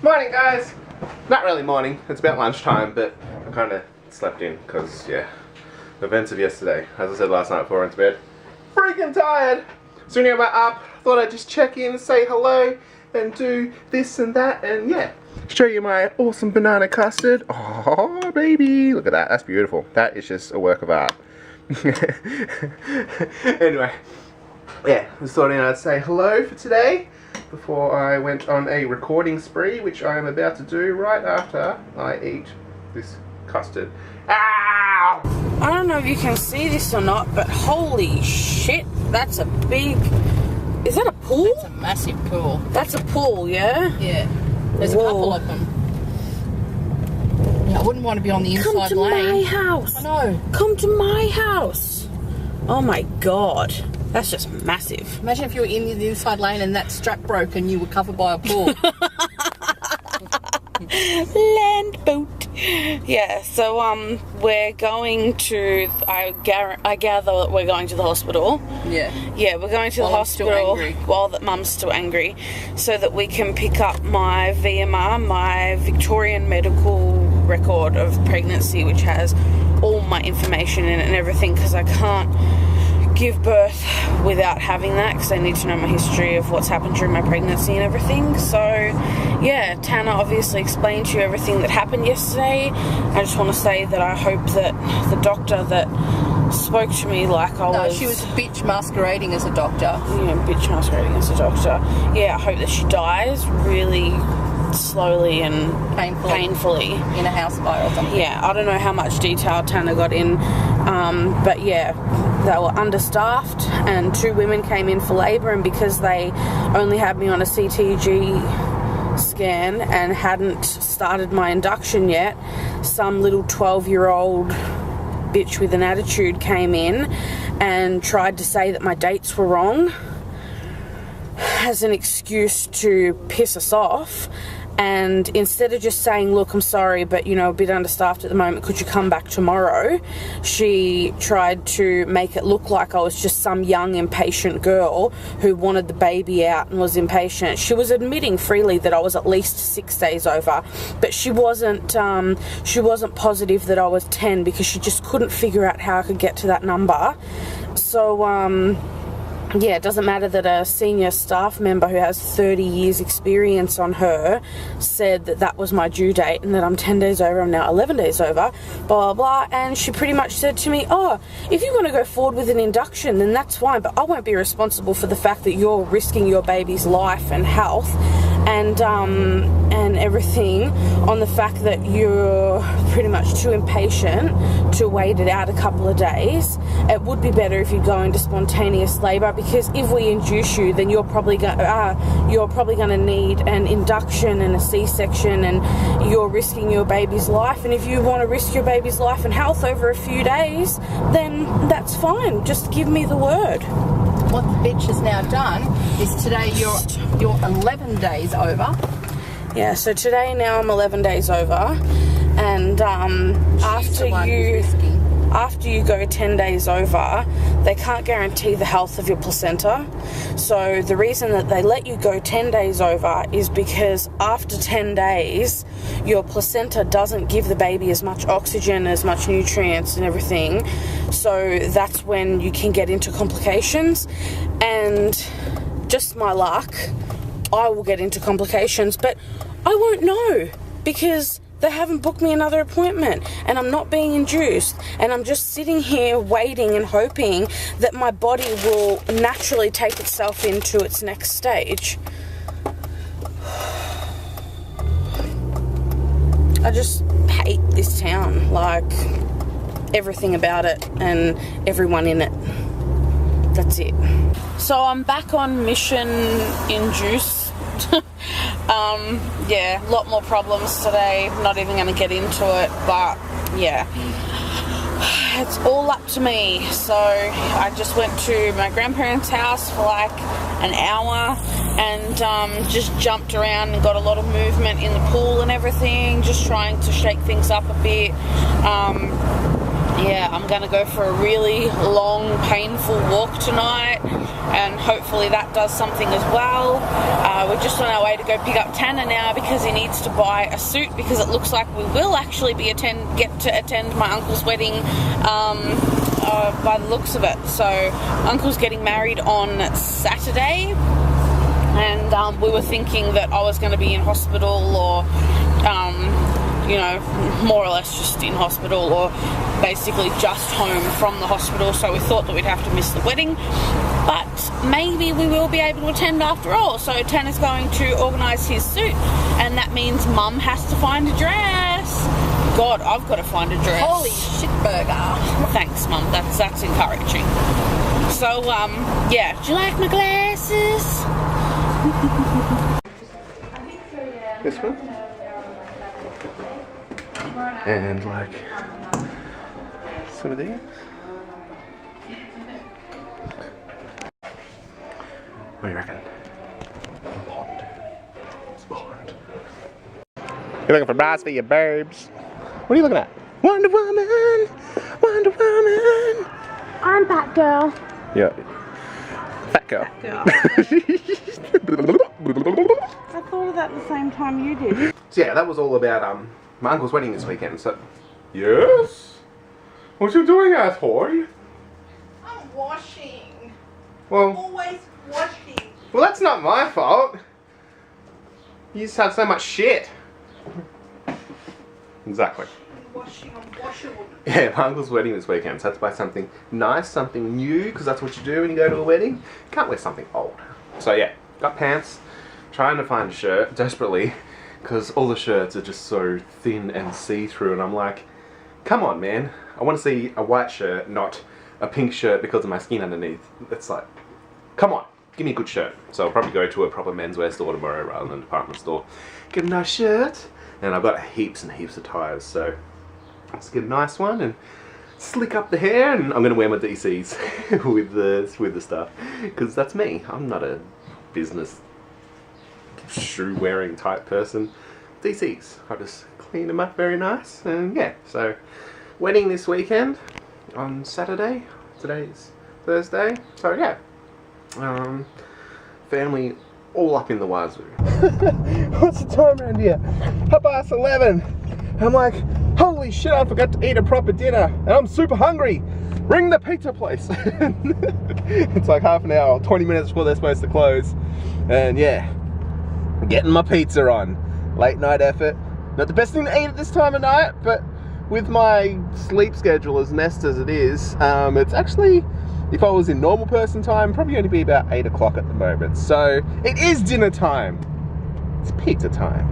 Morning, guys! Not really morning, it's about lunchtime, but I kind of slept in because, yeah, the events of yesterday. As I said last night before I went to bed, freaking tired! So when I got up, thought I'd just check in, say hello, and do this and that, and yeah, show you my awesome banana custard. Oh, baby! Look at that, that's beautiful. That is just a work of art. Anyway, yeah, just thought I'd say hello for today before I went on a recording spree, which I am about to do right after I eat this custard. Ow! I don't know if you can see this or not, but holy shit, that's a big... Is that a pool? That's a massive pool. That's a pool, yeah? Yeah. There's Whoa. a couple of them. Yeah, I wouldn't want to be on the inside lane. Come to my house. I know. Come to my house. Oh my god. That's just massive. Imagine if you were in the inside lane and that strap broke and you were covered by a pool. Land boat. Yeah, so we're going to, I gather that we're going to the hospital. Yeah. Yeah, we're going to the hospital while that Mum's still angry, so that we can pick up my VMR, my Victorian medical record of pregnancy, which has all my information in it and everything, because I can't give birth without having that, because I need to know my history of what's happened during my pregnancy and everything. So yeah, Tannah obviously explained to you everything that happened yesterday. I just want to say that I hope that the doctor that spoke to me like I was... No, she was a bitch masquerading as a doctor. Yeah, bitch masquerading as a doctor. Yeah, I hope that she dies really slowly and painfully in a house fire or something. Yeah, I don't know how much detail Tannah got in, but yeah, they were understaffed and 2 women came in for labour, and because they only had me on a CTG scan and hadn't started my induction yet, some little 12-year-old bitch with an attitude came in and tried to say that my dates were wrong as an excuse to piss us off. And instead of just saying, look, I'm sorry, but, you know, a bit understaffed at the moment, could you come back tomorrow? She tried to make it look like I was just some young, impatient girl who wanted the baby out and was impatient. She was admitting freely that I was at least 6 days over, but she wasn't positive that I was 10, because she just couldn't figure out how I could get to that number. So, yeah, it doesn't matter that a senior staff member who has 30 years experience on her said that that was my due date and that I'm 10 days over, I'm now 11 days over, blah, blah, blah. And she pretty much said to me, oh, if you want to go forward with an induction, then that's fine, but I won't be responsible for the fact that you're risking your baby's life and health and everything on the fact that you're pretty much too impatient to wait it out a couple of days. It would be better if you go into spontaneous labour, because if we induce you, then you're probably going to need an induction and a C-section, and you're risking your baby's life. And if you want to risk your baby's life and health over a few days, then that's fine. Just give me the word. What the bitch has now done is today you're 11 days over. Yeah, so today now I'm 11 days over, and after you go 10 days over, they can't guarantee the health of your placenta. So the reason that they let you go 10 days over is because after 10 days, your placenta doesn't give the baby as much oxygen, as much nutrients and everything. So that's when you can get into complications. And just my luck, I will get into complications, but I won't know because they haven't booked me another appointment, and I'm not being induced, and I'm just sitting here waiting and hoping that my body will naturally take itself into its next stage. I just hate this town, like everything about it and everyone in it. That's it. So I'm back on mission induced. Yeah, a lot more problems today. Not even going to get into it, but yeah, it's all up to me. So I just went to my grandparents' house for like an hour and just jumped around and got a lot of movement in the pool and everything, just trying to shake things up a bit. yeah, I'm gonna go for a really long, painful walk tonight, and hopefully that does something as well. We're just on our way to go pick up Tannah now because he needs to buy a suit, because it looks like we will actually be get to attend my uncle's wedding by the looks of it. So uncle's getting married on Saturday, and we were thinking that I was going to be in hospital, or you know, more or less just in hospital, or basically just home from the hospital, so we thought that we'd have to miss the wedding, but maybe we will be able to attend after all. So Tannah's going to organise his suit, and that means Mum has to find a dress. God, I've got to find a dress. Holy shit burger. Thanks, Mum, that's encouraging. So yeah, do you like my glasses? This one? And like some of these. What do you reckon? Blonde. It's blonde. You're looking for bras for your burbs. What are you looking at? Wonder Woman! Wonder Woman! I'm Batgirl. Yeah. Fat girl. I thought of that at the same time you did. So yeah, that was all about my uncle's wedding this weekend. So, yes? What you doing, asshole? I'm washing. Well, Always washing. well, that's not my fault. You just have so much shit. Exactly. Washing, I'm washing. Yeah, my uncle's wedding this weekend, so I had to buy something nice, something new, because that's what you do when you go to a wedding. You can't wear something old. So yeah, got pants, trying to find a shirt, desperately, because all the shirts are just so thin and see-through, and I'm like, come on, man. I want to see a white shirt, not a pink shirt because of my skin underneath. It's like, come on, give me a good shirt. So I'll probably go to a proper menswear store tomorrow rather than a department store. Get a nice shirt, and I've got heaps and heaps of ties, so let's get a nice one and slick up the hair, and I'm going to wear my DCs with the stuff, because that's me. I'm not a business shoe wearing type person. DCs, I just clean them up very nice, and yeah, so wedding this weekend on Saturday. Today's Thursday, so yeah, family all up in the wazoo. What's the time around here? 11:30. I'm like, holy shit, I forgot to eat a proper dinner, and I'm super hungry. Ring the pizza place. It's like half an hour, 20 minutes before they're supposed to close, and yeah, getting my pizza on. Late night effort. Not the best thing to eat at this time of night, but with my sleep schedule as messed as it is, it's actually, if I was in normal person time, probably only be about 8 o'clock at the moment. So it is dinner time. It's pizza time.